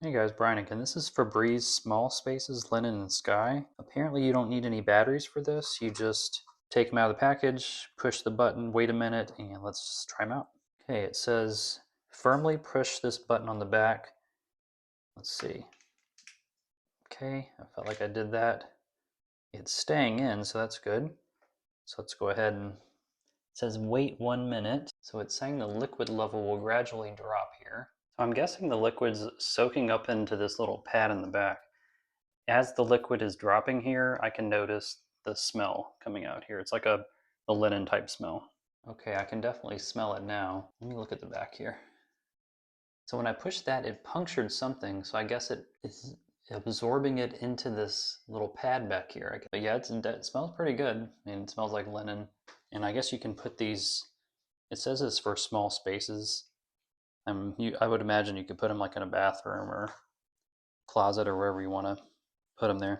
Hey guys, Brian again. This is Febreeze Small Spaces, Linen and Sky. Apparently you don't need any batteries for this. You just take them out of the package, push the button, wait a minute, and let's try them out. Okay, it says firmly push this button on the back. Let's see. Okay, I felt like I did that. It's staying in, so that's good. So let's go ahead and, it says wait 1 minute. So it's saying the liquid level will gradually drop here. So I'm guessing the liquid's soaking up into this little pad in the back. As the liquid is dropping here, I can notice the smell coming out here. It's like a linen type smell. Okay, I can definitely smell it now. Let me look at the back here. So when I pushed that, it punctured something, so I guess it is absorbing it into this little pad back here. But yeah, it smells pretty good. I mean, it smells like linen. And I guess you can put these, it says it's for small spaces. I would imagine you could put them like in a bathroom or closet or wherever you want to put them there.